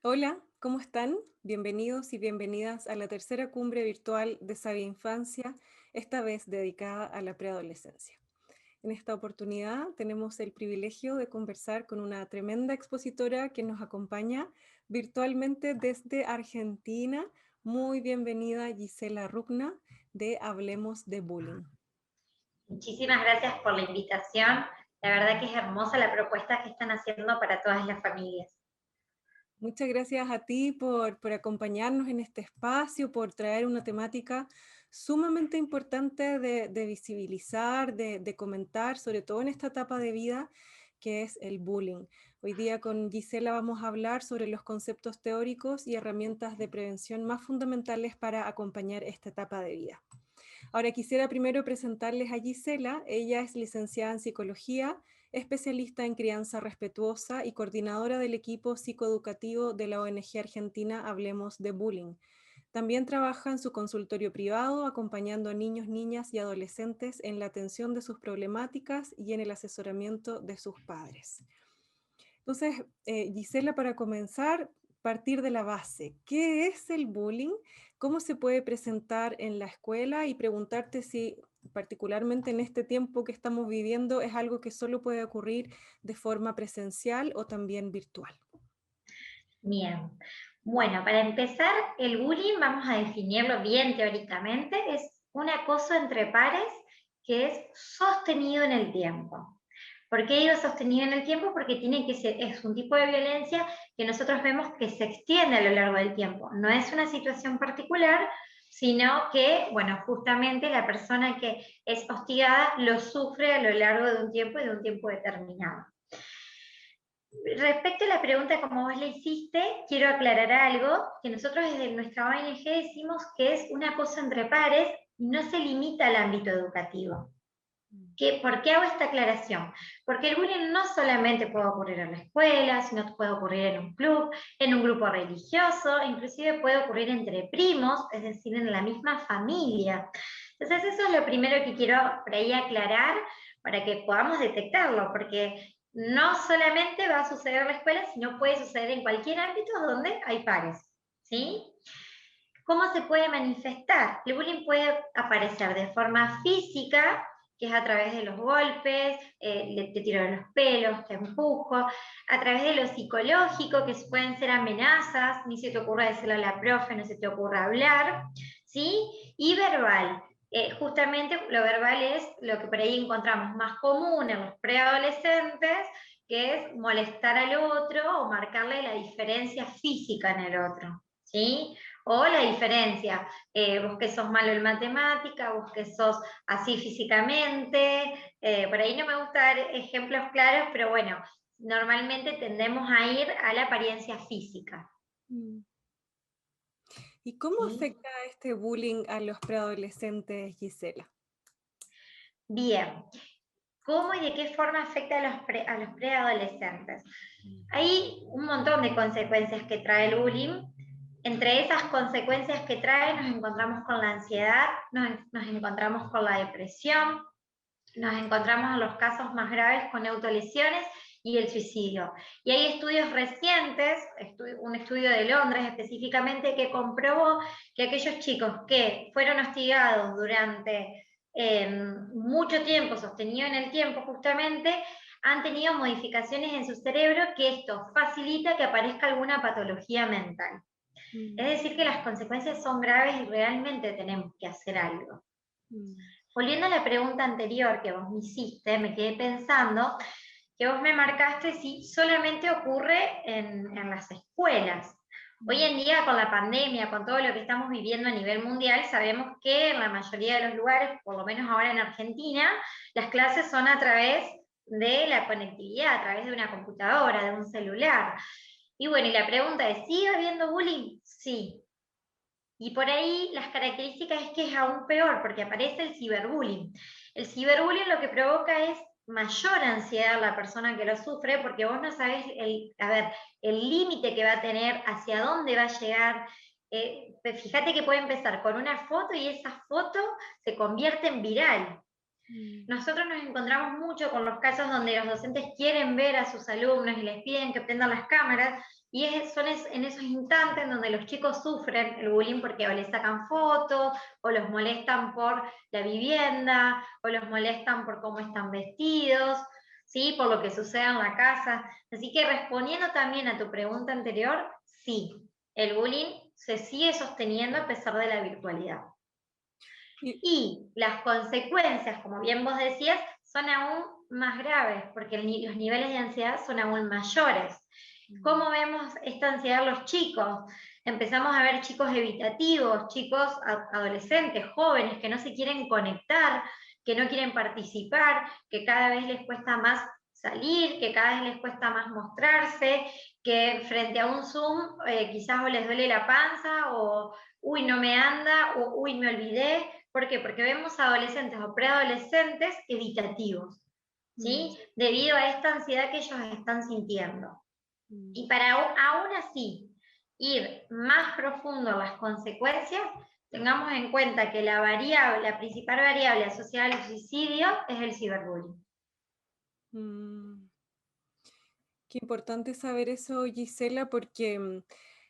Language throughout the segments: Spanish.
Hola, ¿cómo están? Bienvenidos y bienvenidas a la tercera cumbre virtual de Sabia Infancia, esta vez dedicada a la preadolescencia. En esta oportunidad tenemos el privilegio de conversar con una tremenda expositora que nos acompaña virtualmente desde Argentina. Muy bienvenida Gisela Ruckna de Hablemos de Bullying. Muchísimas gracias por la invitación. La verdad que es hermosa la propuesta que están haciendo para todas las familias. Muchas gracias a ti por acompañarnos en este espacio, por traer una temática sumamente importante de visibilizar, de comentar, sobre todo en esta etapa de vida, que es el bullying. Hoy día con Gisela vamos a hablar sobre los conceptos teóricos y herramientas de prevención más fundamentales para acompañar esta etapa de vida. Ahora quisiera primero presentarles a Gisela. Ella es licenciada en psicología, especialista en crianza respetuosa y coordinadora del equipo psicoeducativo de la ONG argentina Hablemos de Bullying. También trabaja en su consultorio privado, acompañando a niños, niñas y adolescentes en la atención de sus problemáticas y en el asesoramiento de sus padres. Entonces, Gisela, para comenzar, partir de la base. ¿Qué es el bullying? ¿Cómo se puede presentar en la escuela? Y preguntarte si, particularmente en este tiempo que estamos viviendo, es algo que solo puede ocurrir de forma presencial o también virtual. Bien. Bueno, para empezar, el bullying, vamos a definirlo bien teóricamente, es un acoso entre pares que es sostenido en el tiempo. ¿Por qué digo sostenido en el tiempo? Porque tiene que ser, es un tipo de violencia que nosotros vemos que se extiende a lo largo del tiempo. No es una situación particular, sino que, bueno, justamente la persona que es hostigada lo sufre a lo largo de un tiempo y de un tiempo determinado. Respecto a la pregunta como vos le hiciste, quiero aclarar algo, que nosotros desde nuestra ONG decimos que es una cosa entre pares y no se limita al ámbito educativo. ¿Por qué hago esta aclaración? Porque el bullying no solamente puede ocurrir en la escuela, sino puede ocurrir en un club, en un grupo religioso, inclusive puede ocurrir entre primos, es decir, en la misma familia. Entonces eso es lo primero que quiero por ahí aclarar para que podamos detectarlo, porque no solamente va a suceder en la escuela, sino puede suceder en cualquier ámbito donde hay pares, ¿sí? ¿Cómo se puede manifestar? El bullying puede aparecer de forma física, que es a través de los golpes, te tiro de los pelos, te empujo, a través de lo psicológico, que pueden ser amenazas, ni se te ocurra decirle a la profe, no se te ocurra hablar, ¿sí? Y verbal. Justamente lo verbal es lo que por ahí encontramos más común en los preadolescentes, que es molestar al otro o marcarle la diferencia física en el otro, ¿sí? O la diferencia, vos que sos malo en matemática, vos que sos así físicamente, por ahí no me gusta dar ejemplos claros, pero bueno, normalmente tendemos a ir a la apariencia física. ¿Y cómo ¿Sí? afecta este bullying a los preadolescentes, Gisela? Bien, ¿cómo y de qué forma afecta a los preadolescentes? Hay un montón de consecuencias que trae el bullying. Entre esas consecuencias que trae nos encontramos con la ansiedad, nos encontramos con la depresión, nos encontramos en los casos más graves con autolesiones y el suicidio. Y hay estudios recientes, un estudio de Londres específicamente, que comprobó que aquellos chicos que fueron hostigados durante mucho tiempo, sostenido en el tiempo justamente, han tenido modificaciones en su cerebro que esto facilita que aparezca alguna patología mental. Es decir, que las consecuencias son graves y realmente tenemos que hacer algo. Volviendo a la pregunta anterior que vos me hiciste, me quedé pensando que vos me marcaste si solamente ocurre en las escuelas. Hoy en día, con la pandemia, con todo lo que estamos viviendo a nivel mundial, sabemos que en la mayoría de los lugares, por lo menos ahora en Argentina, las clases son a través de la conectividad, a través de una computadora, de un celular. Y bueno, y la pregunta es, ¿sigue habiendo bullying? Sí. Y por ahí las características es que es aún peor, porque aparece el ciberbullying. El ciberbullying lo que provoca es mayor ansiedad a la persona que lo sufre, porque vos no sabés el límite que va a tener, hacia dónde va a llegar, Fíjate que puede empezar con una foto y esa foto se convierte en viral. Nosotros nos encontramos mucho con los casos donde los docentes quieren ver a sus alumnos y les piden que prendan las cámaras, y en esos instantes donde los chicos sufren el bullying porque o les sacan fotos, o los molestan por la vivienda, o los molestan por cómo están vestidos, ¿sí? Por lo que sucede en la casa. Así que respondiendo también a tu pregunta anterior, sí, el bullying se sigue sosteniendo a pesar de la virtualidad. Y, Y las consecuencias, como bien vos decías, son aún más graves, porque los niveles de ansiedad son aún mayores. ¿Cómo vemos esta ansiedad en los chicos? Empezamos a ver chicos evitativos, chicos adolescentes, jóvenes, que no se quieren conectar, que no quieren participar, que cada vez les cuesta más salir, que cada vez les cuesta más mostrarse, que frente a un Zoom quizás o les duele la panza, o uy, no me anda, o uy, me olvidé. ¿Por qué? Porque vemos adolescentes o preadolescentes evitativos, mm, ¿sí? Debido a esta ansiedad que ellos están sintiendo. mm. Y para aún así ir más profundo en las consecuencias, tengamos en cuenta que la principal variable asociada al suicidio es el ciberbullying. Mm. Qué importante saber eso, Gisela, porque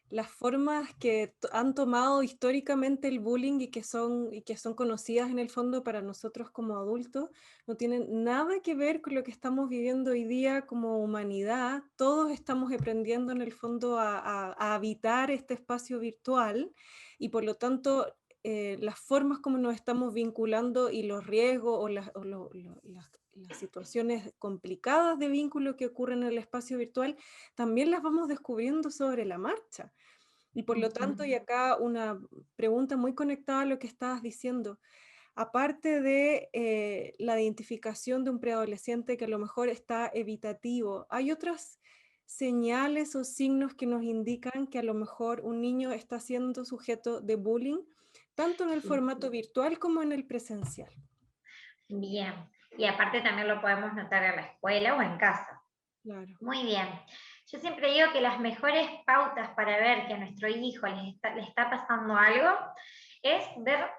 las formas que han tomado históricamente el bullying y que son conocidas en el fondo para nosotros como adultos, no tienen nada que ver con lo que estamos viviendo hoy día como humanidad. Todos estamos aprendiendo en el fondo a habitar este espacio virtual y por lo tanto las formas como nos estamos vinculando y los riesgos las situaciones complicadas de vínculo que ocurren en el espacio virtual también las vamos descubriendo sobre la marcha. Y por lo tanto, y acá una pregunta muy conectada a lo que estabas diciendo, aparte de la identificación de un preadolescente que a lo mejor está evitativo, ¿hay otras señales o signos que nos indican que a lo mejor un niño está siendo sujeto de bullying, tanto en el formato virtual como en el presencial? Bien, y aparte también lo podemos notar en la escuela o en casa. Claro. Muy bien. Yo siempre digo que las mejores pautas para ver que a nuestro hijo le está pasando algo es ver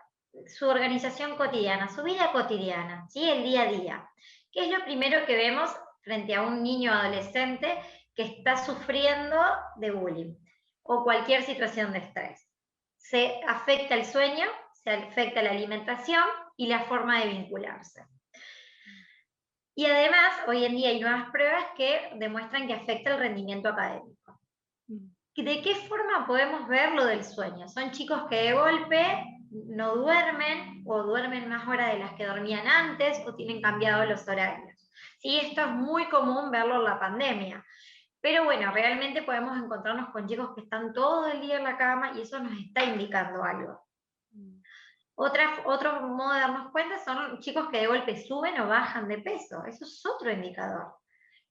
su organización cotidiana, su vida cotidiana, ¿sí? El día a día. ¿Qué es lo primero que vemos frente a un niño o adolescente que está sufriendo de bullying o cualquier situación de estrés? Se afecta el sueño, se afecta la alimentación y la forma de vincularse. Y además, hoy en día hay nuevas pruebas que demuestran que afecta el rendimiento académico. Mm. ¿De qué forma podemos ver lo del sueño? Son chicos que de golpe no duermen o duermen más horas de las que dormían antes o tienen cambiados los horarios. ¿Sí? Esto es muy común verlo en la pandemia. Pero bueno, realmente podemos encontrarnos con chicos que están todo el día en la cama y eso nos está indicando algo. Mm. Otro modo de darnos cuenta son chicos que de golpe suben o bajan de peso. Eso es otro indicador.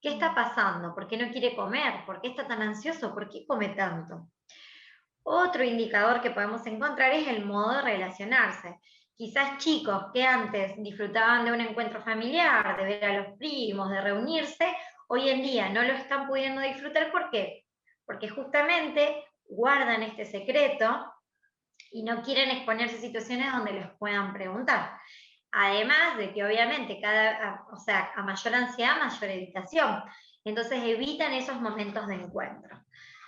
¿Qué está pasando? ¿Por qué no quiere comer? ¿Por qué está tan ansioso? ¿Por qué come tanto? Otro indicador que podemos encontrar es el modo de relacionarse. Quizás chicos que antes disfrutaban de un encuentro familiar, de ver a los primos, de reunirse, hoy en día no lo están pudiendo disfrutar. ¿Por qué? Porque justamente guardan este secreto y no quieren exponerse a situaciones donde los puedan preguntar. Además de que obviamente o sea, a mayor ansiedad, mayor evitación. Entonces evitan esos momentos de encuentro.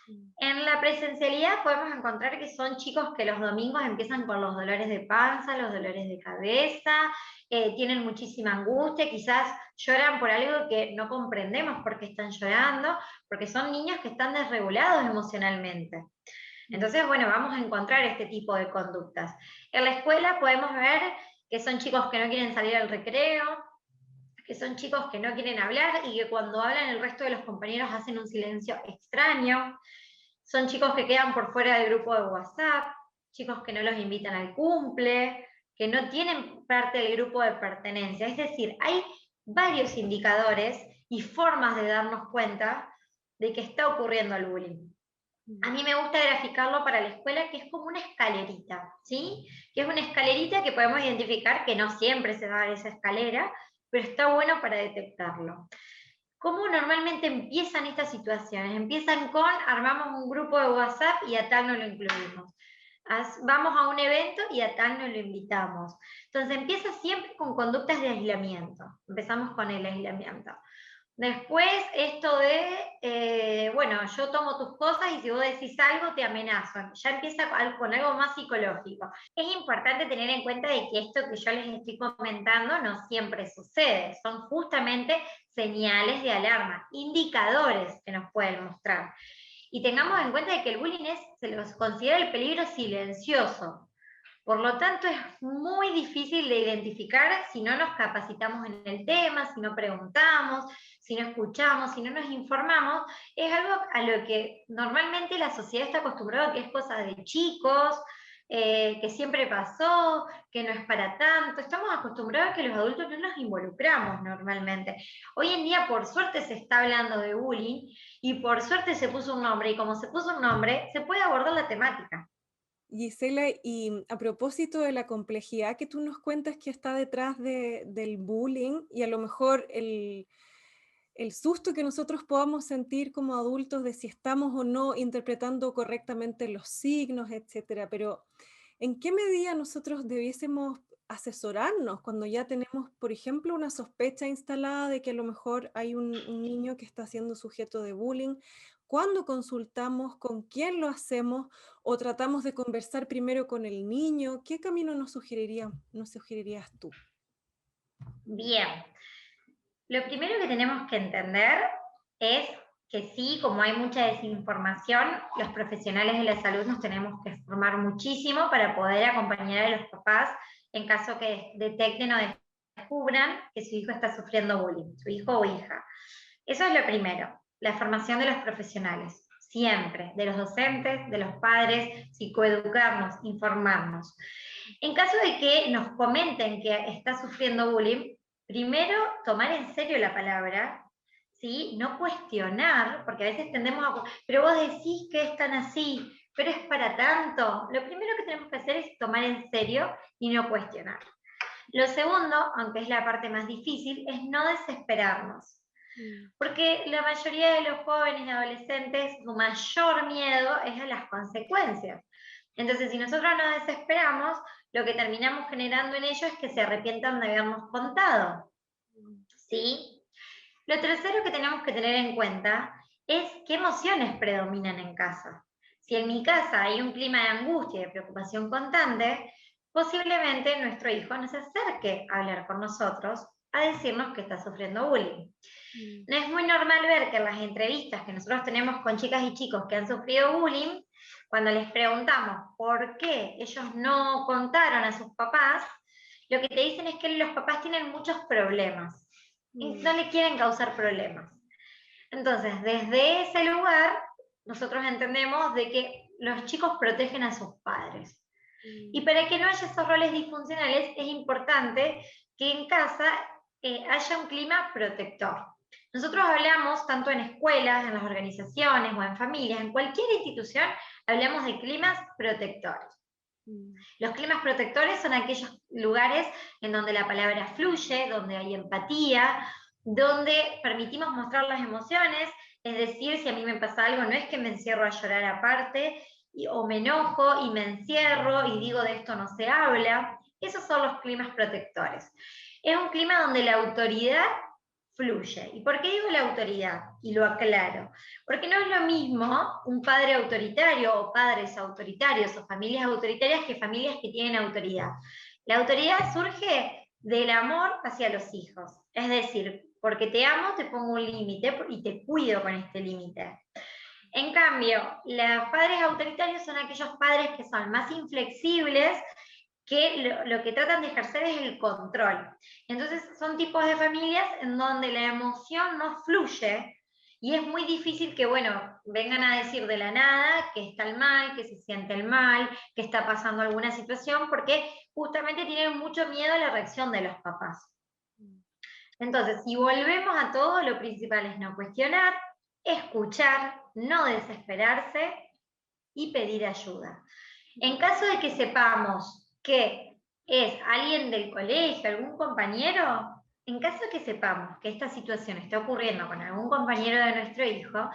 Mm. En la presencialidad podemos encontrar que son chicos que los domingos empiezan con los dolores de panza, los dolores de cabeza, tienen muchísima angustia, quizás lloran por algo que no comprendemos por qué están llorando, porque son niños que están desregulados emocionalmente. Entonces, bueno, vamos a encontrar este tipo de conductas. En la escuela podemos ver que son chicos que no quieren salir al recreo, que son chicos que no quieren hablar y que cuando hablan el resto de los compañeros hacen un silencio extraño. Son chicos que quedan por fuera del grupo de WhatsApp, chicos que no los invitan al cumple, que no tienen parte del grupo de pertenencia. Es decir, hay varios indicadores y formas de darnos cuenta de que está ocurriendo el bullying. A mí me gusta graficarlo para la escuela, que es como una escalerita, ¿sí? Que es una escalerita que podemos identificar que no siempre se va a dar esa escalera, pero está bueno para detectarlo. ¿Cómo normalmente empiezan estas situaciones? Empiezan con, armamos un grupo de WhatsApp y a tal no lo incluimos. Vamos a un evento y a tal no lo invitamos. Entonces empieza siempre con conductas de aislamiento. Empezamos con el aislamiento. Después esto de, bueno, yo tomo tus cosas y si vos decís algo te amenazo. Ya empieza con algo más psicológico. Es importante tener en cuenta de que esto que yo les estoy comentando no siempre sucede. Son justamente señales de alarma, indicadores que nos pueden mostrar. Y tengamos en cuenta de que el bullying se los considera el peligro silencioso. Por lo tanto, es muy difícil de identificar si no nos capacitamos en el tema, si no preguntamos, si no escuchamos, si no nos informamos. Es algo a lo que normalmente la sociedad está acostumbrada, que es cosa de chicos, que siempre pasó, que no es para tanto. Estamos acostumbrados a que los adultos no nos involucramos normalmente. Hoy en día, por suerte, se está hablando de bullying y por suerte se puso un nombre, y como se puso un nombre, se puede abordar la temática. Gisela, y a propósito de la complejidad que tú nos cuentas que está detrás del bullying y a lo mejor el susto que nosotros podamos sentir como adultos de si estamos o no interpretando correctamente los signos, etcétera, pero ¿en qué medida nosotros debiésemos asesorarnos cuando ya tenemos, por ejemplo, una sospecha instalada de que a lo mejor hay un niño que está siendo sujeto de bullying? ¿Cuándo consultamos? ¿Con quién lo hacemos? ¿O tratamos de conversar primero con el niño? ¿Qué camino nos sugerirías tú? Bien, lo primero que tenemos que entender es que sí, como hay mucha desinformación, los profesionales de la salud nos tenemos que formar muchísimo para poder acompañar a los papás en caso que detecten o descubran que su hijo está sufriendo bullying, su hijo o hija. Eso es lo primero, la formación de los profesionales, siempre, de los docentes, de los padres, psicoeducarnos, informarnos. En caso de que nos comenten que está sufriendo bullying, primero tomar en serio la palabra, ¿sí? No cuestionar, porque a veces tendemos a, pero vos decís que es tan así, pero es para tanto. Lo primero que tenemos que hacer es tomar en serio y no cuestionar. Lo segundo, aunque es la parte más difícil, es no desesperarnos. Mm. Porque la mayoría de los jóvenes y adolescentes, su mayor miedo es a las consecuencias. Entonces, si nosotros nos desesperamos, lo que terminamos generando en ellos es que se arrepientan de habernos contado. ¿Sí? Lo tercero que tenemos que tener en cuenta es qué emociones predominan en casa. Si en mi casa hay un clima de angustia y de preocupación constante, posiblemente nuestro hijo nos acerque a hablar con nosotros, a decirnos que está sufriendo bullying. Mm. No es muy normal ver que en las entrevistas que nosotros tenemos con chicas y chicos que han sufrido bullying, cuando les preguntamos por qué ellos no contaron a sus papás, lo que te dicen es que los papás tienen muchos problemas y Mm. no le quieren causar problemas. Entonces, desde ese lugar, nosotros entendemos de que los chicos protegen a sus padres. Mm. Y para que no haya esos roles disfuncionales, es importante que en casa haya un clima protector. Nosotros hablamos, tanto en escuelas, en las organizaciones o en familias, en cualquier institución, hablamos de climas protectores. Mm. Los climas protectores son aquellos lugares en donde la palabra fluye, donde hay empatía, donde permitimos mostrar las emociones, es decir, si a mí me pasa algo, no es que me encierro a llorar aparte, o me enojo y me encierro y digo de esto no se habla. Esos son los climas protectores. Es un clima donde la autoridad fluye. ¿Y por qué digo la autoridad? Y lo aclaro. Porque no es lo mismo un padre autoritario o padres autoritarios o familias autoritarias que familias que tienen autoridad. La autoridad surge del amor hacia los hijos. Es decir, porque te amo, te pongo un límite y te cuido con este límite. En cambio, los padres autoritarios son aquellos padres que son más inflexibles, que lo que tratan de ejercer es el control. Entonces son tipos de familias en donde la emoción no fluye y es muy difícil que, bueno, vengan a decir de la nada que está el mal, que se siente el mal, que está pasando alguna situación, porque justamente tienen mucho miedo a la reacción de los papás. Entonces, si volvemos a todo, lo principal es no cuestionar, escuchar, no desesperarse y pedir ayuda. En caso de que sepamos que es alguien del colegio, algún compañero, en caso de que sepamos que esta situación está ocurriendo con algún compañero de nuestro hijo,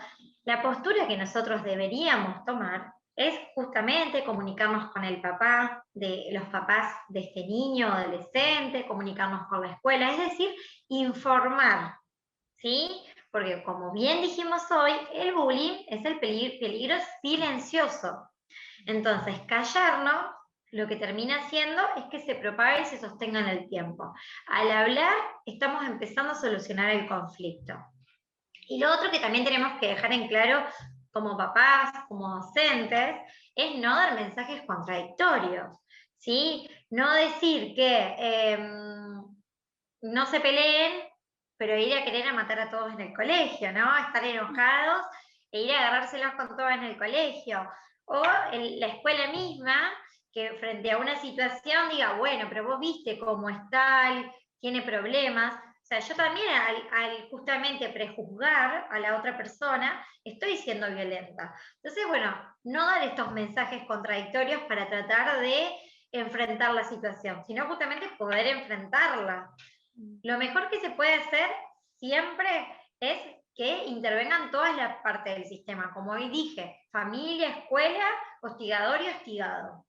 la postura que nosotros deberíamos tomar es justamente comunicarnos con el papá, de los papás de este niño o adolescente, comunicarnos con la escuela, es decir, informar, ¿sí? Porque como bien dijimos hoy, el bullying es el peligro silencioso. Entonces, callarnos lo que termina haciendo es que se propague y se sostenga en el tiempo. Al hablar, estamos empezando a solucionar el conflicto. Y lo otro que también tenemos que dejar en claro como papás, como docentes, es no dar mensajes contradictorios, ¿sí? No decir que no se peleen, pero ir a querer a matar a todos en el colegio, ¿no? Estar enojados e ir a agarrárselos con todos en el colegio. O la escuela misma, que frente a una situación diga, bueno, pero vos viste cómo es tal, tiene problemas. O sea, yo también al justamente prejuzgar a la otra persona, estoy siendo violenta. Entonces, bueno, no dar estos mensajes contradictorios para tratar de enfrentar la situación, sino justamente poder enfrentarla. Lo mejor que se puede hacer siempre es que intervengan todas las partes del sistema, como hoy dije, familia, escuela, hostigador y hostigado.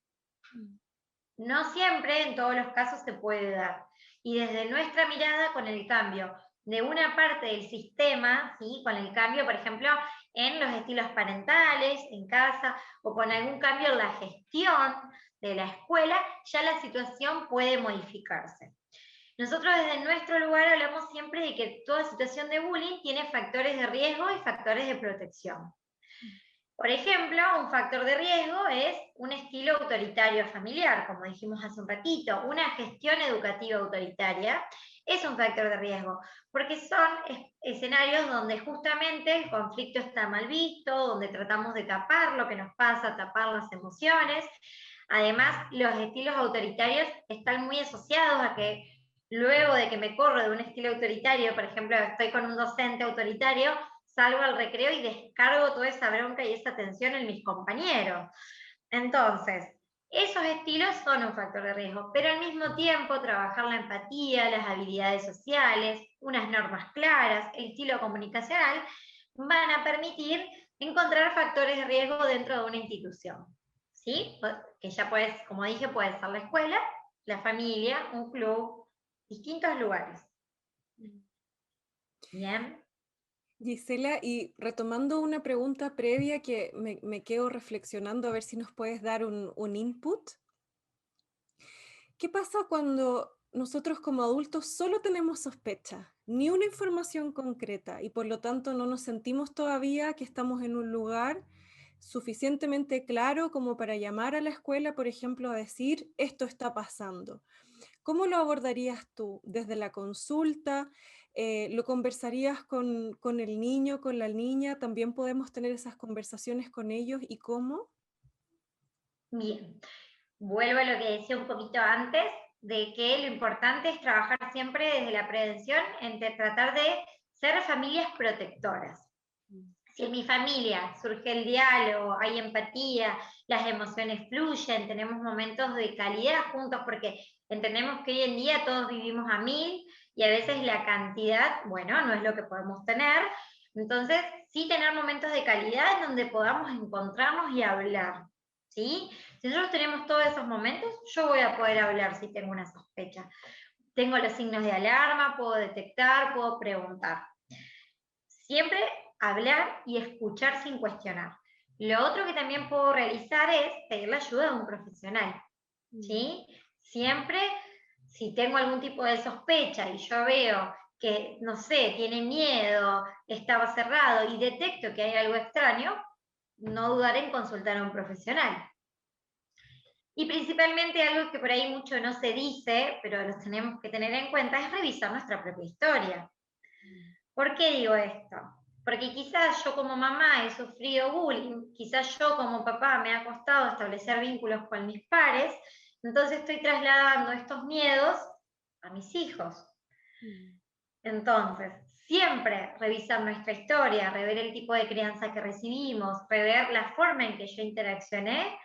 No siempre en todos los casos se puede dar. Y desde nuestra mirada, con el cambio de una parte del sistema, ¿sí? Con el cambio, por ejemplo, en los estilos parentales, en casa, o con algún cambio en la gestión de la escuela, ya la situación puede modificarse. Nosotros desde nuestro lugar hablamos siempre de que toda situación de bullying tiene factores de riesgo y factores de protección. Por ejemplo, un factor de riesgo es un estilo autoritario familiar, como dijimos hace un ratito. Una gestión educativa autoritaria es un factor de riesgo, porque son escenarios donde justamente el conflicto está mal visto, donde tratamos de tapar lo que nos pasa, tapar las emociones. Además, los estilos autoritarios están muy asociados a que luego de que me corro de un estilo autoritario, por ejemplo, estoy con un docente autoritario, salgo al recreo y descargo toda esa bronca y esa tensión en mis compañeros. Entonces, esos estilos son un factor de riesgo, pero al mismo tiempo trabajar la empatía, las habilidades sociales, unas normas claras, el estilo comunicacional, van a permitir encontrar factores de riesgo dentro de una institución. ¿Sí? Que ya puedes, como dije, puede ser la escuela, la familia, un club, distintos lugares. Bien. Gisela, y retomando una pregunta previa que me quedo reflexionando, a ver si nos puedes dar un input. ¿Qué pasa cuando nosotros como adultos solo tenemos sospecha, ni una información concreta, y por lo tanto no nos sentimos todavía que estamos en un lugar suficientemente claro como para llamar a la escuela, por ejemplo, a decir, esto está pasando? ¿Cómo lo abordarías tú? ¿Desde la consulta? ¿Lo conversarías con el niño, con la niña? ¿También podemos tener esas conversaciones con ellos? ¿Y cómo? Bien. Vuelvo a lo que decía un poquito antes, de que lo importante es trabajar siempre desde la prevención, entre tratar de ser familias protectoras. Si en mi familia surge el diálogo, hay empatía, las emociones fluyen, tenemos momentos de calidad juntos, porque entendemos que hoy en día todos vivimos a 1000 y a veces la cantidad, bueno, no es lo que podemos tener. Entonces, sí tener momentos de calidad en donde podamos encontrarnos y hablar, ¿sí? Si nosotros tenemos todos esos momentos, yo voy a poder hablar si tengo una sospecha. Tengo los signos de alarma, puedo detectar, puedo preguntar. Siempre hablar y escuchar sin cuestionar. Lo otro que también puedo realizar es pedir la ayuda de un profesional, ¿sí? Siempre, si tengo algún tipo de sospecha y yo veo que, no sé, tiene miedo, estaba cerrado y detecto que hay algo extraño, no dudaré en consultar a un profesional. Y principalmente algo que por ahí mucho no se dice, pero lo tenemos que tener en cuenta, es revisar nuestra propia historia. ¿Por qué digo esto? Porque quizás yo como mamá he sufrido bullying, quizás yo como papá me ha costado establecer vínculos con mis pares, entonces estoy trasladando estos miedos a mis hijos. Entonces, siempre revisar nuestra historia, rever el tipo de crianza que recibimos, rever la forma en que yo interaccioné,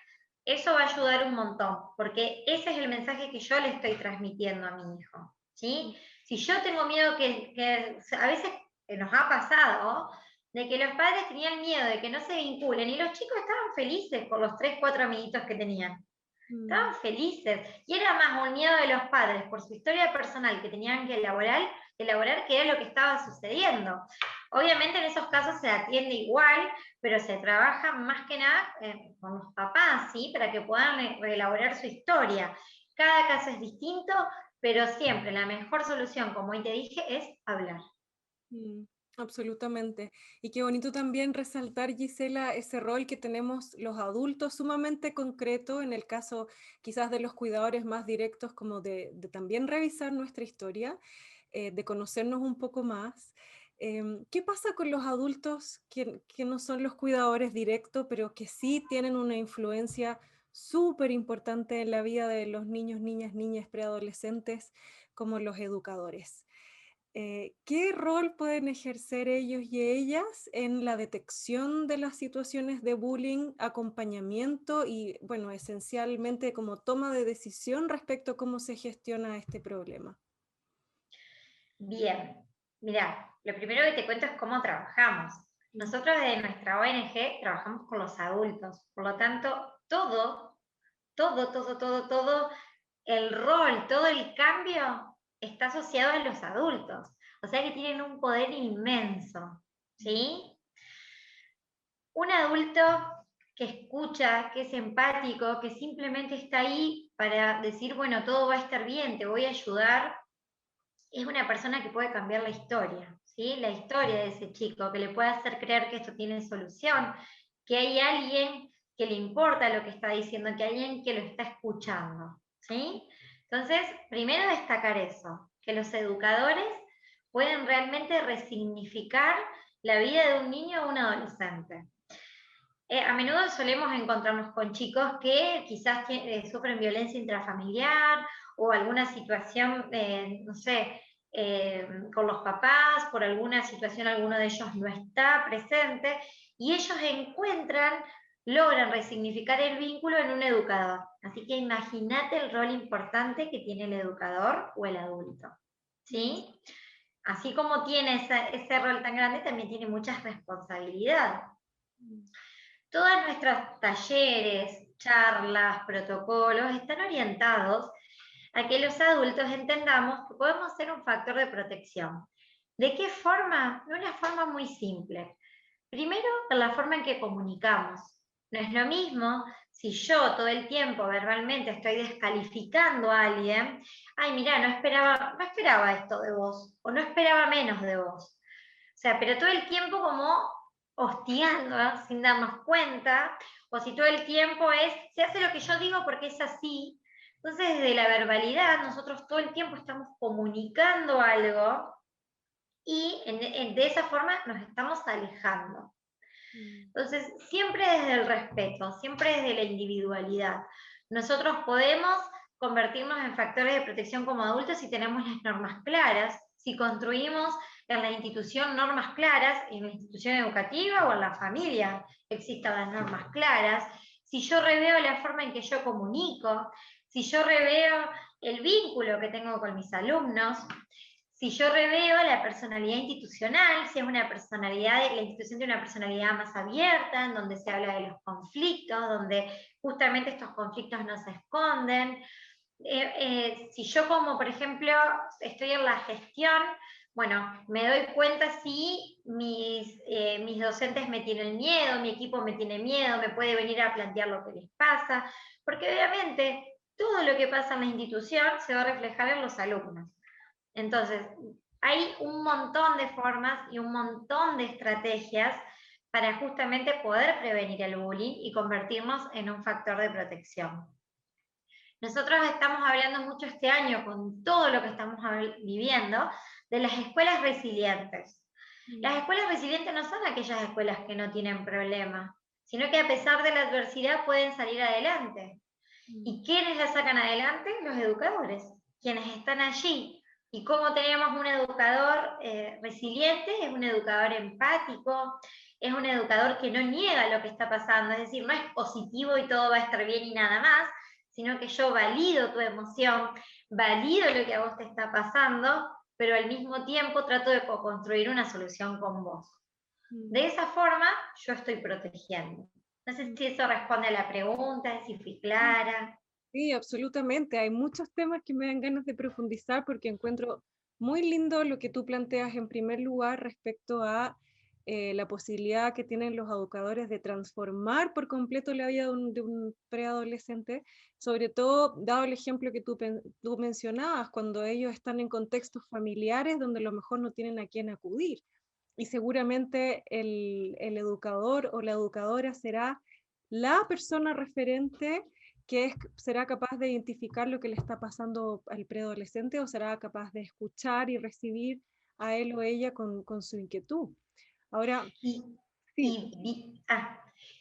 eso va a ayudar un montón, porque ese es el mensaje que yo le estoy transmitiendo a mi hijo, ¿sí? Si yo tengo miedo que a veces nos ha pasado, de que los padres tenían miedo de que no se vinculen y los chicos estaban felices por los 3, 4 amiguitos que tenían. Mm, Estaban felices. Y era más un miedo de los padres por su historia personal que tenían que elaborar qué era lo que estaba sucediendo. Obviamente en esos casos se atiende igual, pero se trabaja más que nada con los papás, ¿sí? Para que puedan reelaborar su historia. Cada caso es distinto, pero siempre la mejor solución, como hoy te dije, es hablar. mm, absolutamente. Y qué bonito también resaltar, Gisela, ese rol que tenemos los adultos sumamente concreto, en el caso quizás de los cuidadores más directos, como de también revisar nuestra historia, de conocernos un poco más. ¿Qué pasa con los adultos que no son los cuidadores directos, pero que sí tienen una influencia súper importante en la vida de los niños, niñas, niñas, preadolescentes, como los educadores? ¿Qué rol pueden ejercer ellos y ellas en la detección de las situaciones de bullying, acompañamiento y, bueno, esencialmente como toma de decisión respecto a cómo se gestiona este problema? Bien, mira, lo primero que te cuento es cómo trabajamos. Mm, Nosotros desde nuestra ONG trabajamos con los adultos, por lo tanto, todo, el rol, todo el cambio está asociado a los adultos. O sea que tienen un poder inmenso, mm, ¿sí? Un adulto que escucha, que es empático, que simplemente está ahí para decir, bueno, todo va a estar bien, te voy a ayudar, es una persona que puede cambiar la historia, ¿sí? La historia de ese chico, que le puede hacer creer que esto tiene solución, que hay alguien que le importa lo que está diciendo, que hay alguien que lo está escuchando, ¿sí? Entonces, primero destacar eso, que los educadores pueden realmente resignificar la vida de un niño o un adolescente. A menudo solemos encontrarnos con chicos que quizás sufren violencia intrafamiliar o alguna situación, no sé, con los papás, por alguna situación alguno de ellos no está presente, y ellos logran resignificar el vínculo en un educador. Así que imagínate el rol importante que tiene el educador o el adulto, mm, ¿sí? Así como tiene ese rol tan grande, también tiene muchas responsabilidades. mm, Todos nuestros talleres, charlas, protocolos están orientados a que los adultos entendamos que podemos ser un factor de protección. ¿De qué forma? De una forma muy simple. Primero, por la forma en que comunicamos. No es lo mismo si yo todo el tiempo verbalmente estoy descalificando a alguien, ay, mira, no esperaba esto de vos, o no esperaba menos de vos. O sea, pero todo el tiempo como hostigando, ¿no? Sin darnos cuenta, o si todo el tiempo se hace lo que yo digo porque es así. Entonces, desde la verbalidad, nosotros todo el tiempo estamos comunicando algo y de esa forma nos estamos alejando. mm, Entonces, siempre desde el respeto, siempre desde la individualidad. Nosotros podemos convertirnos en factores de protección como adultos si tenemos las normas claras, si construimos en la institución normas claras, en la institución educativa o en la familia existan las normas claras, si yo reveo la forma en que yo comunico, si yo reveo el vínculo que tengo con mis alumnos, si yo reveo la personalidad institucional, si es una personalidad, la institución tiene una personalidad más abierta, en donde se habla de los conflictos, donde justamente estos conflictos no se esconden. Si yo como, por ejemplo, estoy en la gestión, bueno, me doy cuenta si mis docentes me tienen miedo, mi equipo me tiene miedo, me puede venir a plantear lo que les pasa, porque obviamente todo lo que pasa en la institución se va a reflejar en los alumnos. Entonces, hay un montón de formas y un montón de estrategias para justamente poder prevenir el bullying y convertirnos en un factor de protección. Nosotros estamos hablando mucho este año, con todo lo que estamos viviendo, de las escuelas resilientes. Las mm, escuelas resilientes no son aquellas escuelas que no tienen problemas, sino que a pesar de la adversidad pueden salir adelante. mm, ¿Y quiénes la sacan adelante? Los educadores, quienes están allí. ¿Y cómo tenemos un educador resiliente? Es un educador empático, es un educador que no niega lo que está pasando, es decir, no es positivo y todo va a estar bien y nada más, sino que yo valido tu emoción, valido lo que a vos te está pasando, pero al mismo tiempo trato de construir una solución con vos. De esa forma, yo estoy protegiendo. No sé si eso responde a la pregunta, si fui clara. Sí, absolutamente. Hay muchos temas que me dan ganas de profundizar porque encuentro muy lindo lo que tú planteas en primer lugar respecto a la posibilidad que tienen los educadores de transformar por completo la vida de un preadolescente, sobre todo dado el ejemplo que tú mencionabas, cuando ellos están en contextos familiares donde a lo mejor no tienen a quién acudir. Y seguramente el educador o la educadora será la persona referente que será capaz de identificar lo que le está pasando al preadolescente o será capaz de escuchar y recibir a él o ella con su inquietud. Ahora, Y, sí,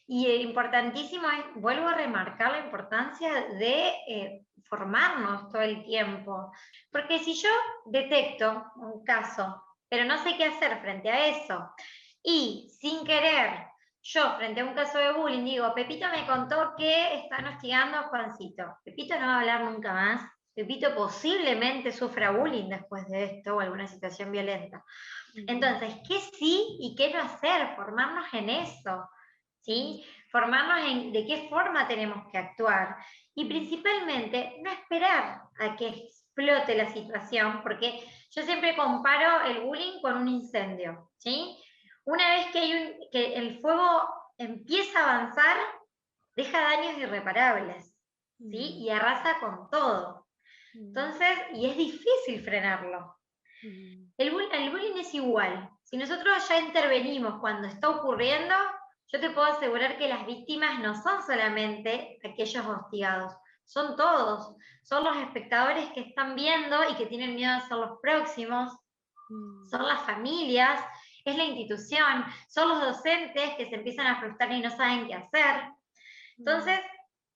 importantísimo es, vuelvo a remarcar la importancia de formarnos todo el tiempo, porque si yo detecto un caso, pero no sé qué hacer frente a eso, y sin querer, yo frente a un caso de bullying digo, Pepito me contó que están hostigando a Juancito, Pepito no va a hablar nunca más, Pepito posiblemente sufra bullying después de esto o alguna situación violenta. Entonces, ¿qué sí y qué no hacer? Formarnos en eso, ¿sí? Formarnos en de qué forma tenemos que actuar. Y principalmente, no esperar a que explote la situación, porque yo siempre comparo el bullying con un incendio, ¿sí? Una vez que el fuego empieza a avanzar, deja daños irreparables, ¿sí? Y arrasa con todo. Entonces, y es difícil frenarlo. El bullying es igual. Si nosotros ya intervenimos cuando está ocurriendo, yo te puedo asegurar que las víctimas no son solamente aquellos hostigados, son todos. Son los espectadores que están viendo y que tienen miedo de ser los próximos, son las familias, es la institución, son los docentes que se empiezan a frustrar y no saben qué hacer. Entonces,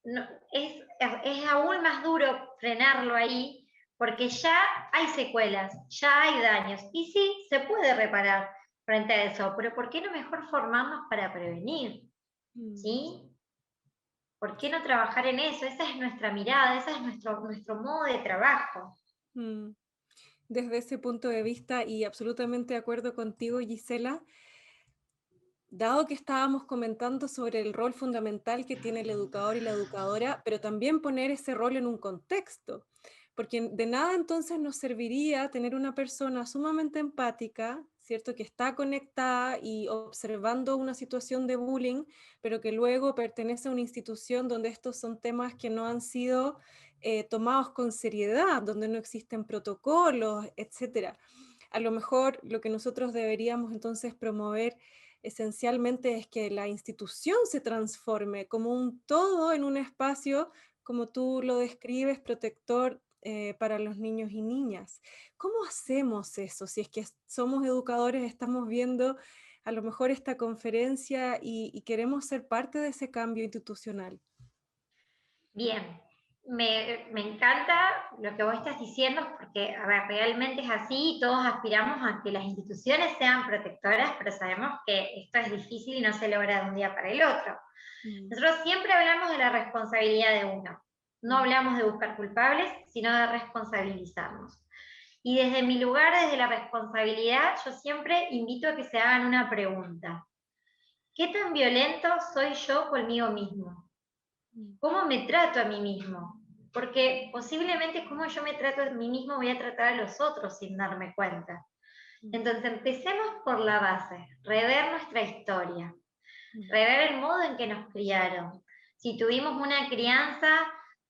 no, es aún más duro frenarlo ahí porque ya hay secuelas, ya hay daños, y sí, se puede reparar frente a eso, pero ¿por qué no mejor formarnos para prevenir? ¿Sí? ¿Por qué no trabajar en eso? Esa es nuestra mirada, ese es nuestro modo de trabajo. Desde ese punto de vista, y absolutamente de acuerdo contigo, Gisela, dado que estábamos comentando sobre el rol fundamental que tiene el educador y la educadora, pero también poner ese rol en un contexto, porque de nada entonces nos serviría tener una persona sumamente empática, ¿cierto? Que está conectada y observando una situación de bullying, pero que luego pertenece a una institución donde estos son temas que no han sido tomados con seriedad, donde no existen protocolos, etcétera. A lo mejor lo que nosotros deberíamos entonces promover esencialmente es que la institución se transforme como un todo en un espacio, como tú lo describes, protector para los niños y niñas. ¿Cómo hacemos eso? Si es que somos educadores, estamos viendo a lo mejor esta conferencia y queremos ser parte de ese cambio institucional. Bien, me encanta lo que vos estás diciendo porque, a ver, realmente es así, todos aspiramos a que las instituciones sean protectoras, pero sabemos que esto es difícil y no se logra de un día para el otro. Nosotros siempre hablamos de la responsabilidad de uno, no hablamos de buscar culpables, sino de responsabilizarnos. Y desde mi lugar, desde la responsabilidad, yo siempre invito a que se hagan una pregunta. ¿Qué tan violento soy yo conmigo mismo? ¿Cómo me trato a mí mismo? Porque posiblemente como yo me trato a mí mismo voy a tratar a los otros sin darme cuenta. Entonces empecemos por la base, rever nuestra historia, rever el modo en que nos criaron. Si tuvimos una crianza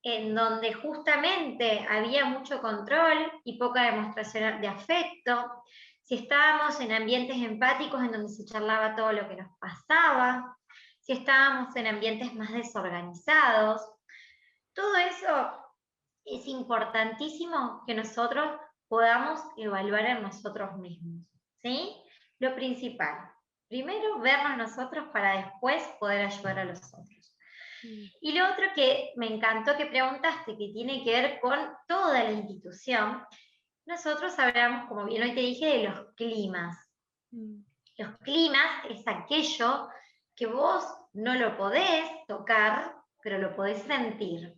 en donde justamente había mucho control y poca demostración de afecto, si estábamos en ambientes empáticos en donde se charlaba todo lo que nos pasaba, si estábamos en ambientes más desorganizados, todo eso es importantísimo que nosotros podamos evaluar en nosotros mismos, ¿sí? Lo principal, primero vernos nosotros para después poder ayudar a los otros. Y lo otro que me encantó que preguntaste, que tiene que ver con toda la institución, nosotros hablamos, como bien hoy te dije, de los climas. Los climas es aquello que vos no lo podés tocar, pero lo podés sentir.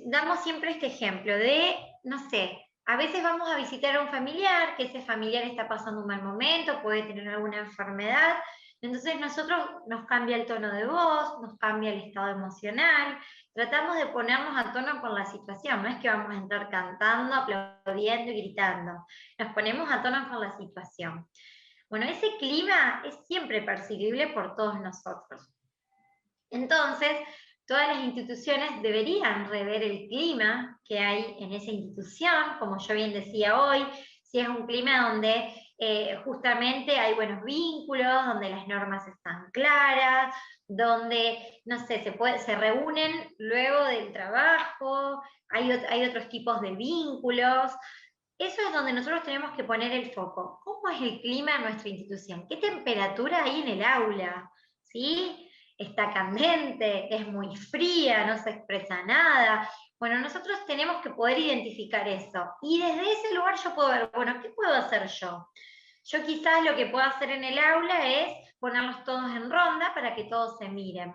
Damos siempre este ejemplo de, no sé, A veces vamos a visitar a un familiar, que ese familiar está pasando un mal momento, puede tener alguna enfermedad, entonces nosotros nos cambia el tono de voz, nos cambia el estado emocional, tratamos de ponernos a tono con la situación, no es que vamos a entrar cantando, aplaudiendo y gritando, nos ponemos a tono con la situación. Bueno, ese clima es siempre percibible por todos nosotros. Entonces, todas las instituciones deberían rever el clima que hay en esa institución, como yo bien decía hoy, si es un clima donde justamente hay buenos vínculos, donde las normas están claras, donde, no sé, se reúnen luego del trabajo, hay otros tipos de vínculos. Eso es donde nosotros tenemos que poner el foco. ¿Cómo es el clima en nuestra institución? ¿Qué temperatura hay en el aula? ¿Sí? ¿Está candente? ¿Es muy fría? ¿No se expresa nada? Bueno, nosotros tenemos que poder identificar eso. Y desde ese lugar yo puedo ver, bueno, ¿qué puedo hacer yo? Yo quizás lo que puedo hacer en el aula es ponerlos todos en ronda para que todos se miren.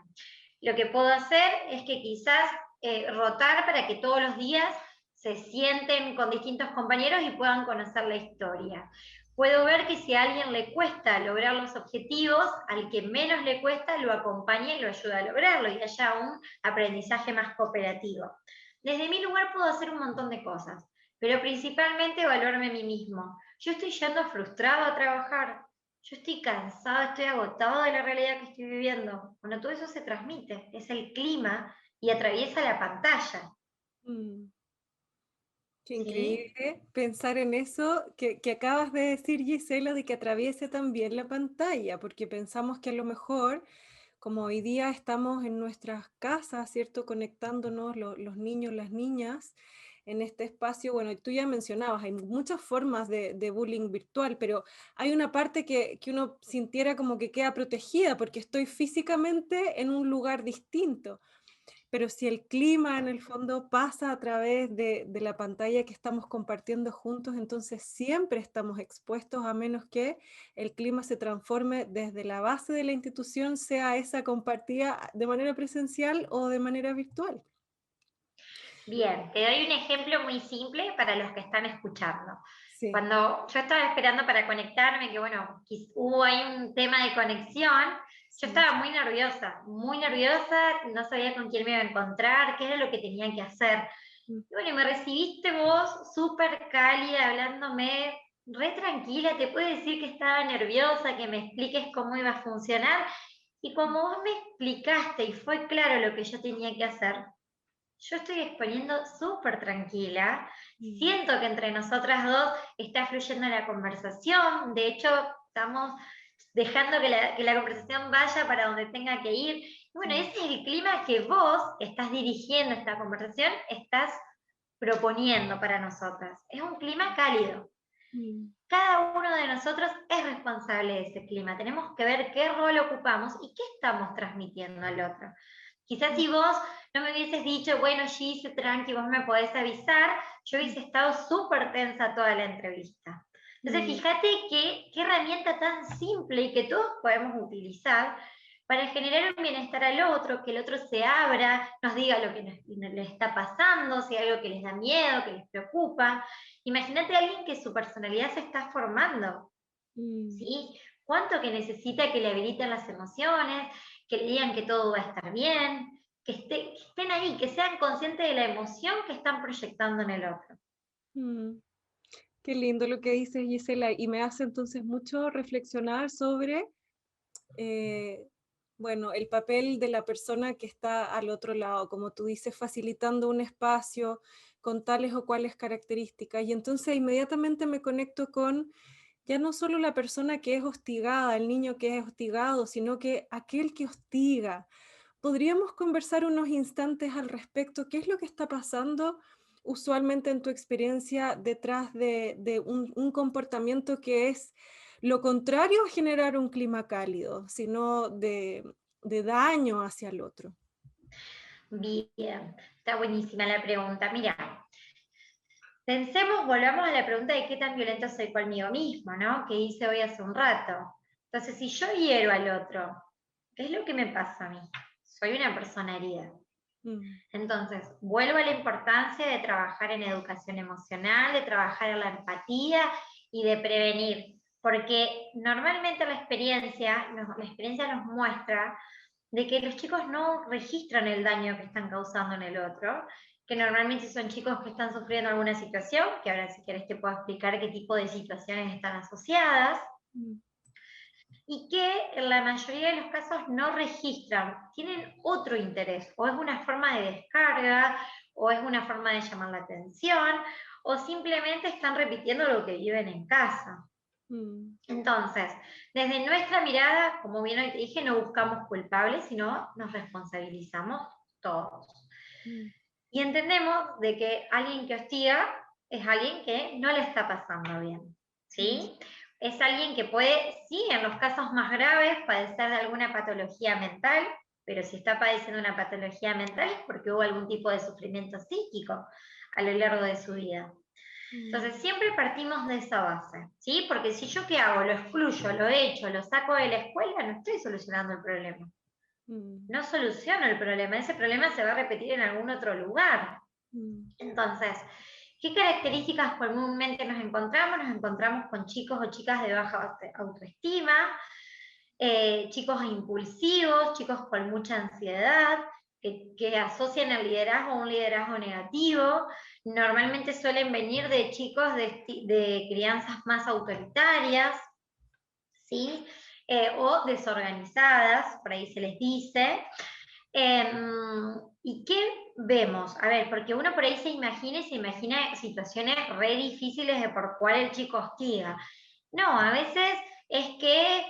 Lo que puedo hacer es que quizás rotar para que todos los días se sienten con distintos compañeros y puedan conocer la historia. Puedo ver que si a alguien le cuesta lograr los objetivos, al que menos le cuesta lo acompaña y lo ayuda a lograrlo y haya un aprendizaje más cooperativo. Desde mi lugar puedo hacer un montón de cosas, pero principalmente evaluarme a mí mismo. Yo estoy yendo frustrado a trabajar, yo estoy cansado, estoy agotado de la realidad que estoy viviendo. Bueno, todo eso se transmite, es el clima y atraviesa la pantalla. Mm. Qué ¿Sí? increíble pensar en eso que acabas de decir, Gisela, de que atraviese también la pantalla, porque pensamos que a lo mejor, como hoy día estamos en nuestras casas, ¿cierto? Conectándonos los niños, las niñas, en este espacio, bueno, tú ya mencionabas, hay muchas formas de bullying virtual, pero hay una parte que uno sintiera como que queda protegida, porque estoy físicamente en un lugar distinto. Pero si el clima en el fondo pasa a través de la pantalla que estamos compartiendo juntos, entonces siempre estamos expuestos a menos que el clima se transforme desde la base de la institución, sea esa compartida de manera presencial o de manera virtual. Bien, te doy un ejemplo muy simple para los que están escuchando. Sí. Cuando yo estaba esperando para conectarme, que bueno, hubo ahí un tema de conexión, yo Sí. estaba muy nerviosa, no sabía con quién me iba a encontrar, qué era lo que tenía que hacer. Mm. Y bueno, y me recibiste vos súper cálida, hablándome re tranquila, te puedo decir que estaba nerviosa, que me expliques cómo iba a funcionar. Y como vos me explicaste y fue claro lo que yo tenía que hacer, yo estoy exponiendo súper tranquila, Mm. siento que entre nosotras dos está fluyendo la conversación, de hecho estamos dejando que la conversación vaya para donde tenga que ir. Y bueno, Mm. ese es el clima que vos estás dirigiendo esta conversación, estás proponiendo para nosotras. Es un clima cálido. Mm. Cada uno de nosotros es responsable de ese clima. Tenemos que ver qué rol ocupamos y qué estamos transmitiendo al otro. Quizás Mm. si vos no me hubieses dicho, bueno, Gise, tranqui, vos me podés avisar, yo hubiese estado súper tensa toda la entrevista. Entonces, Mm. fíjate qué herramienta tan simple y que todos podemos utilizar para generar un bienestar al otro, que el otro se abra, nos diga lo que le está pasando, si hay algo que les da miedo, que les preocupa. Imagínate a alguien que su personalidad se está formando, Mm. ¿sí? ¿Cuánto que necesita que le habiliten las emociones, que le digan que todo va a estar bien, que estén ahí, que sean conscientes de la emoción que están proyectando en el otro? Mm. Qué lindo lo que dices, Gisela, y me hace entonces mucho reflexionar sobre eh, bueno, el papel de la persona que está al otro lado, como tú dices, facilitando un espacio con tales o cuales características. Y entonces inmediatamente me conecto con ya no solo la persona que es hostigada, el niño que es hostigado, sino que aquel que hostiga. ¿Podríamos conversar unos instantes al respecto? ¿Qué es lo que está pasando usualmente en tu experiencia detrás de un comportamiento que es lo contrario a generar un clima cálido, sino de daño hacia el otro? Bien, está buenísima la pregunta. Mira, pensemos, volvamos a la pregunta de qué tan violento soy conmigo mismo, ¿no? Que hice hoy hace un rato. Entonces, si yo hiero al otro, ¿qué es lo que me pasa a mí? Soy una persona herida. Mm, Entonces, vuelvo a la importancia de trabajar en educación emocional, de trabajar en la empatía y de prevenir, porque normalmente la experiencia nos muestra de que los chicos no registran el daño que están causando en el otro, que normalmente son chicos que están sufriendo alguna situación, que ahora si querés te puedo explicar qué tipo de situaciones están asociadas, mm, y que en la mayoría de los casos no registran, tienen otro interés, o es una forma de descarga, o es una forma de llamar la atención, o simplemente están repitiendo lo que viven en casa. mm, Entonces, desde nuestra mirada, como bien hoy te dije, no buscamos culpables, sino nos responsabilizamos todos. mm, Y entendemos de que alguien que hostiga es alguien que no le está pasando bien, mm, ¿sí? Es alguien que puede, sí, en los casos más graves, padecer de alguna patología mental, pero si está padeciendo una patología mental es porque hubo algún tipo de sufrimiento psíquico a lo largo de su vida. mm, Entonces, siempre partimos de esa base, ¿sí? Porque si yo qué hago, lo excluyo, lo echo, lo saco de la escuela, no estoy solucionando el problema. mm, No soluciono el problema, ese problema se va a repetir en algún otro lugar. mm, Entonces, ¿qué características comúnmente nos encontramos? Nos encontramos con chicos o chicas de baja autoestima, chicos impulsivos, chicos con mucha ansiedad, que asocian el liderazgo a un liderazgo negativo. Normalmente suelen venir de chicos de crianzas más autoritarias, ¿sí? O desorganizadas, por ahí se les dice. ¿Y qué vemos? A ver, porque uno por ahí se imagina situaciones re difíciles de por cuál el chico hostiga. No, a veces es que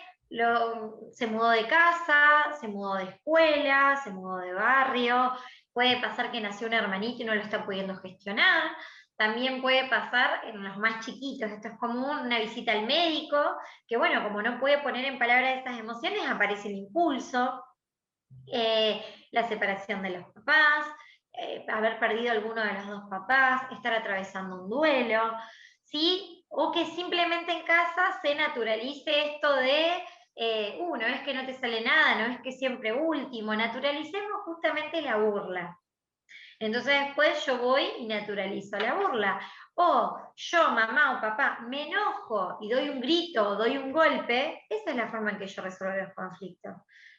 se mudó de casa, se mudó de escuela, se mudó de barrio, puede pasar que nació un hermanito y no lo está pudiendo gestionar. También puede pasar en los más chiquitos, esto es común, una visita al médico, que bueno, como no puede poner en palabras esas emociones, aparece el impulso, la separación de los papás, haber perdido alguno de los dos papás, estar atravesando un duelo, ¿sí? O que simplemente en casa se naturalice esto de, no es que no te sale nada, no es que siempre último, naturalicemos justamente la burla. Entonces después yo voy y naturalizo la burla. O yo, mamá o papá, me enojo y doy un grito o doy un golpe, esa es la forma en que yo resuelvo los conflictos.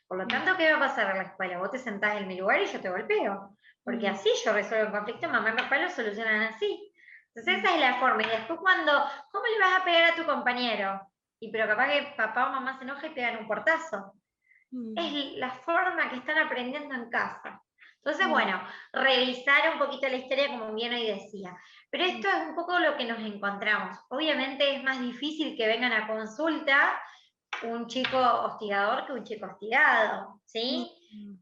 Por lo tanto, ¿qué va a pasar en la escuela? Vos te sentás en mi lugar y yo te golpeo. Porque mm, así yo resuelvo el conflicto, mamá y papá lo solucionan así. Entonces mm, esa es la forma. Y después ¿cómo le vas a pegar a tu compañero? Y pero capaz que papá o mamá se enoja y pegan un portazo. Es mm, la forma que están aprendiendo en casa. Entonces, mm, bueno, revisar un poquito la historia, como bien hoy decía. Pero mm, esto es un poco lo que nos encontramos. Obviamente es más difícil que vengan a consulta un chico hostigador que un chico hostigado, mm, ¿sí? mm,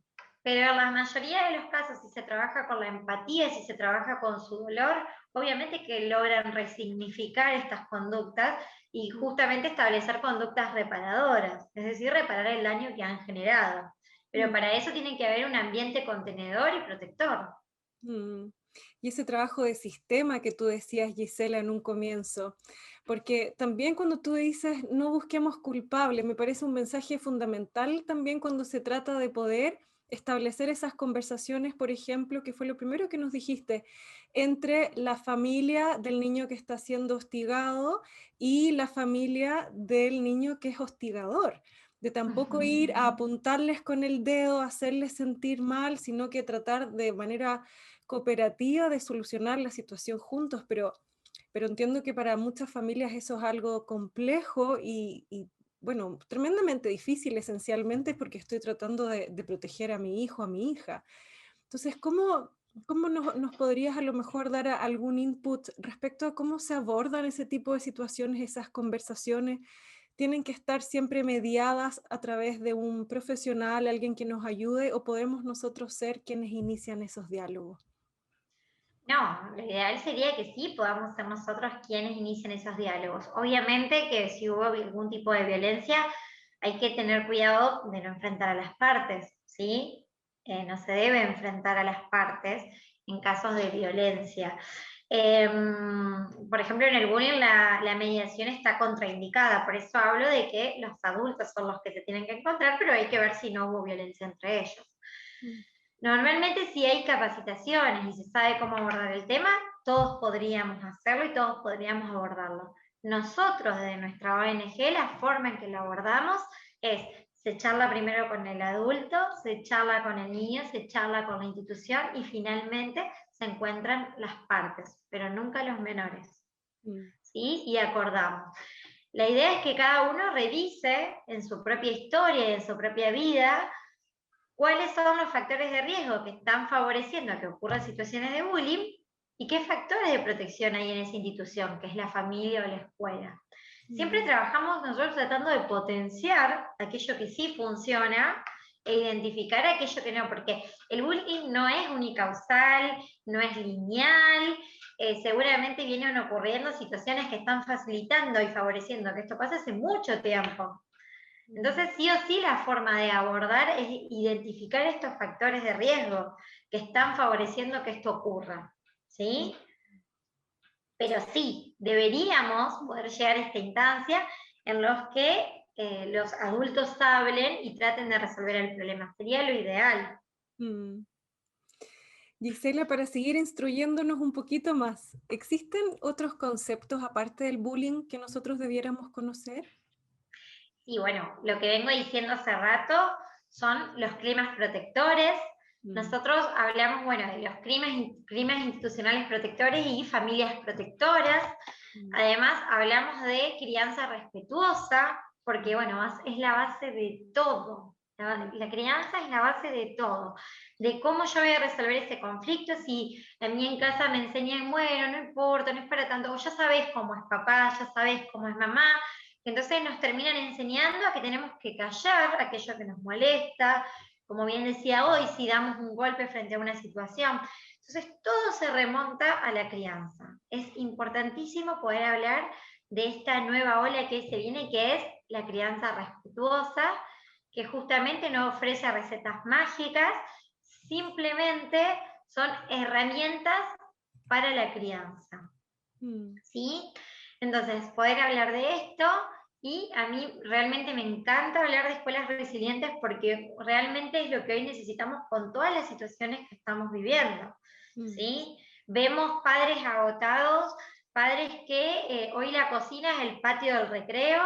Pero en la mayoría de los casos, si se trabaja con la empatía, si se trabaja con su dolor, obviamente que logran resignificar estas conductas y mm, justamente establecer conductas reparadoras, es decir, reparar el daño que han generado. Pero mm. para eso tiene que haber un ambiente contenedor y protector. Mm. Y ese trabajo de sistema que tú decías, Gisela, en un comienzo, porque también cuando tú dices no busquemos culpables, me parece un mensaje fundamental también cuando se trata de poder establecer esas conversaciones, por ejemplo, que fue lo primero que nos dijiste, entre la familia del niño que está siendo hostigado y la familia del niño que es hostigador, de tampoco ir a Ujú. apuntarles con el dedo, hacerles sentir mal, sino que tratar de manera cooperativa de solucionar la situación juntos, pero entiendo que para muchas familias eso es algo complejo y, bueno, tremendamente difícil esencialmente porque estoy tratando de proteger a mi hijo, a mi hija. Entonces, ¿cómo nos podrías a lo mejor dar algún input respecto a cómo se abordan ese tipo de situaciones, esas conversaciones? ¿Tienen que estar siempre mediadas a través de un profesional, alguien que nos ayude, o podemos nosotros ser quienes inician esos diálogos? No, lo ideal sería que sí podamos ser nosotros quienes inicien esos diálogos. Obviamente que si hubo algún tipo de violencia, hay que tener cuidado de no enfrentar a las partes, ¿sí? No se debe enfrentar a las partes en casos de violencia. Por ejemplo, en el bullying la mediación está contraindicada, por eso hablo de que los adultos son los que se tienen que encontrar, pero hay que ver si no hubo violencia entre ellos. Mm, Normalmente si hay capacitaciones y se sabe cómo abordar el tema, todos podríamos hacerlo y todos podríamos abordarlo. Nosotros desde nuestra ONG, la forma en que lo abordamos es, se charla primero con el adulto, se charla con el niño, se charla con la institución y finalmente se encuentran las partes, pero nunca los menores. ¿Sí? Y acordamos. La idea es que cada uno revise en su propia historia y en su propia vida cuáles son los factores de riesgo que están favoreciendo a que ocurran situaciones de bullying y qué factores de protección hay en esa institución, que es la familia o la escuela. Siempre trabajamos nosotros tratando de potenciar aquello que sí funciona e identificar aquello que no, porque el bullying no es unicausal, no es lineal, seguramente vienen ocurriendo situaciones que están facilitando y favoreciendo que esto pase hace mucho tiempo. Entonces, sí o sí, la forma de abordar es identificar estos factores de riesgo que están favoreciendo que esto ocurra, ¿sí? Pero sí, deberíamos poder llegar a esta instancia en los que los adultos hablen y traten de resolver el problema. Sería lo ideal. Gisela, para seguir instruyéndonos un poquito más, ¿existen otros conceptos aparte del bullying que nosotros debiéramos conocer? Y bueno, lo que vengo diciendo hace rato son los climas protectores. Nosotros hablamos, bueno, de los climas institucionales protectores y familias protectoras. Además, hablamos de crianza respetuosa, porque, bueno, es la base de todo. La crianza es la base de todo. De cómo yo voy a resolver ese conflicto, si a mí en casa me enseñan, bueno, no importa, no es para tanto, o ya sabes cómo es papá, ya sabes cómo es mamá, entonces nos terminan enseñando a que tenemos que callar aquello que nos molesta, como bien decía hoy, si damos un golpe frente a una situación. Entonces todo se remonta a la crianza. Es importantísimo poder hablar de esta nueva ola que se viene, que es la crianza respetuosa, que justamente no ofrece recetas mágicas, simplemente son herramientas para la crianza. ¿Sí? Entonces, poder hablar de esto, y a mí realmente me encanta hablar de escuelas resilientes porque realmente es lo que hoy necesitamos con todas las situaciones que estamos viviendo, ¿sí? Vemos padres agotados, padres que hoy la cocina es el patio del recreo,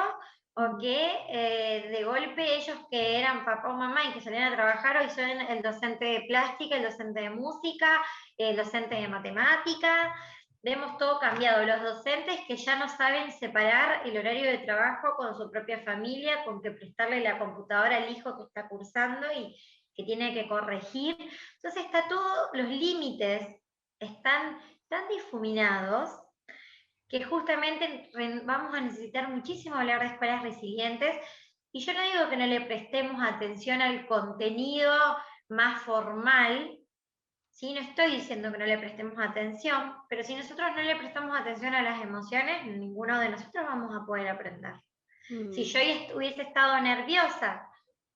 o que de golpe ellos que eran papá o mamá y que salían a trabajar, hoy son el docente de plástica, el docente de música, el docente de matemática. Vemos todo cambiado, los docentes que ya no saben separar el horario de trabajo con su propia familia, con que prestarle la computadora al hijo que está cursando y que tiene que corregir. Entonces está todo, los límites están tan difuminados que justamente vamos a necesitar muchísimo hablar de escuelas resilientes, y yo no digo que no le prestemos atención al contenido más formal. Sí, no estoy diciendo que no le prestemos atención, pero si nosotros no le prestamos atención a las emociones, ninguno de nosotros vamos a poder aprender. Si yo hubiese estado nerviosa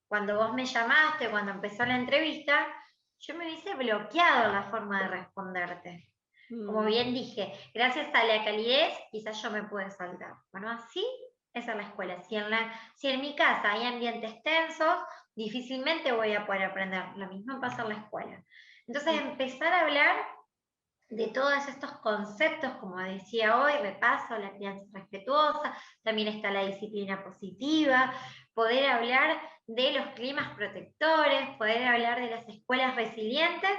cuando vos me llamaste, cuando empezó la entrevista, yo me hubiese bloqueado la forma de responderte. Como bien dije, gracias a la calidez, quizás yo me pude saltar. Bueno, así es en la escuela. Si en mi casa hay ambientes tensos, difícilmente voy a poder aprender. Lo mismo pasa en la escuela. Entonces, empezar a hablar de todos estos conceptos, como decía hoy, repaso, la crianza respetuosa, también está la disciplina positiva, poder hablar de los climas protectores, poder hablar de las escuelas resilientes,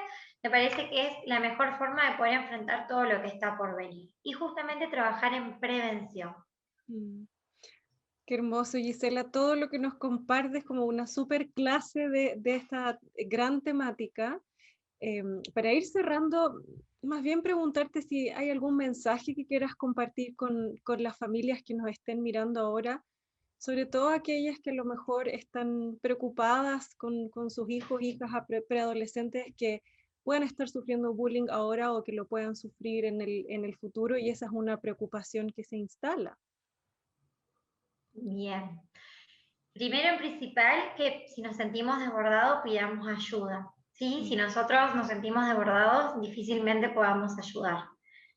me parece que es la mejor forma de poder enfrentar todo lo que está por venir. Y justamente trabajar en prevención. Qué hermoso, Gisela, todo lo que nos compartes como una super clase de esta gran temática. Para ir cerrando, más bien preguntarte si hay algún mensaje que quieras compartir con las familias que nos estén mirando ahora, sobre todo aquellas que a lo mejor están preocupadas con sus hijos, hijas, preadolescentes que puedan estar sufriendo bullying ahora o que lo puedan sufrir en el futuro, y esa es una preocupación que se instala. Bien. Primero en principal, que si nos sentimos desbordados, pidamos ayuda. ¿Sí? Si nosotros nos sentimos desbordados, difícilmente podamos ayudar.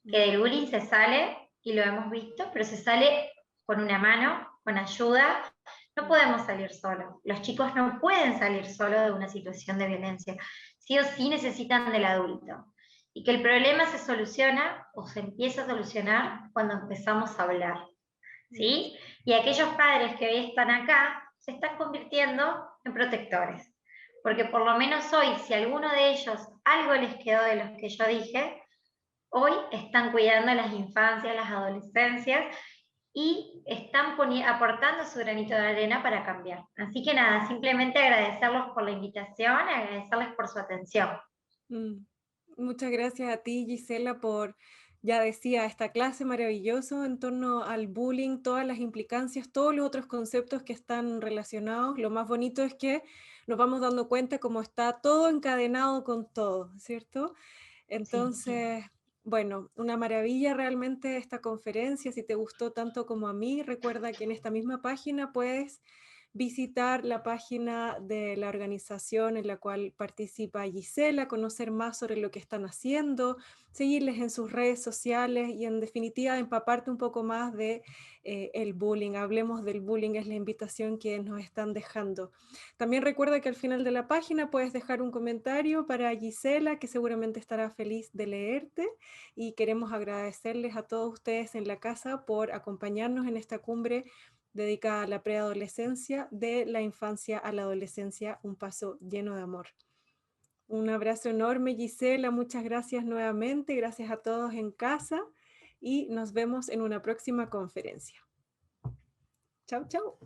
Que del bullying se sale, y lo hemos visto, pero se sale con una mano, con ayuda. No podemos salir solos. Los chicos no pueden salir solos de una situación de violencia. sí o sí necesitan del adulto. Y que el problema se soluciona o se empieza a solucionar cuando empezamos a hablar. ¿Sí? Y aquellos padres que hoy están acá se están convirtiendo en protectores. Porque por lo menos hoy, si a alguno de ellos algo les quedó de los que yo dije, hoy están cuidando a las infancias, las adolescencias y están aportando su granito de arena para cambiar. Así que nada, simplemente agradecerlos por la invitación, agradecerles por su atención. Muchas gracias a ti, Gisela, por, ya decía, esta clase maravillosa en torno al bullying, todas las implicancias, todos los otros conceptos que están relacionados. Lo más bonito es que nos vamos dando cuenta cómo está todo encadenado con todo, ¿cierto? Entonces, sí. Bueno, una maravilla realmente esta conferencia. Si te gustó tanto como a mí, recuerda que en esta misma página puedes visitar la página de la organización en la cual participa Gisela, conocer más sobre lo que están haciendo, seguirles en sus redes sociales y en definitiva empaparte un poco más de el bullying. Hablemos del bullying, es la invitación que nos están dejando. También recuerda que al final de la página puedes dejar un comentario para Gisela, que seguramente estará feliz de leerte, y queremos agradecerles a todos ustedes en la casa por acompañarnos en esta cumbre dedicada a la preadolescencia, de la infancia a la adolescencia, un paso lleno de amor. Un abrazo enorme, Gisela, muchas gracias nuevamente, gracias a todos en casa y nos vemos en una próxima conferencia. Chau, chau.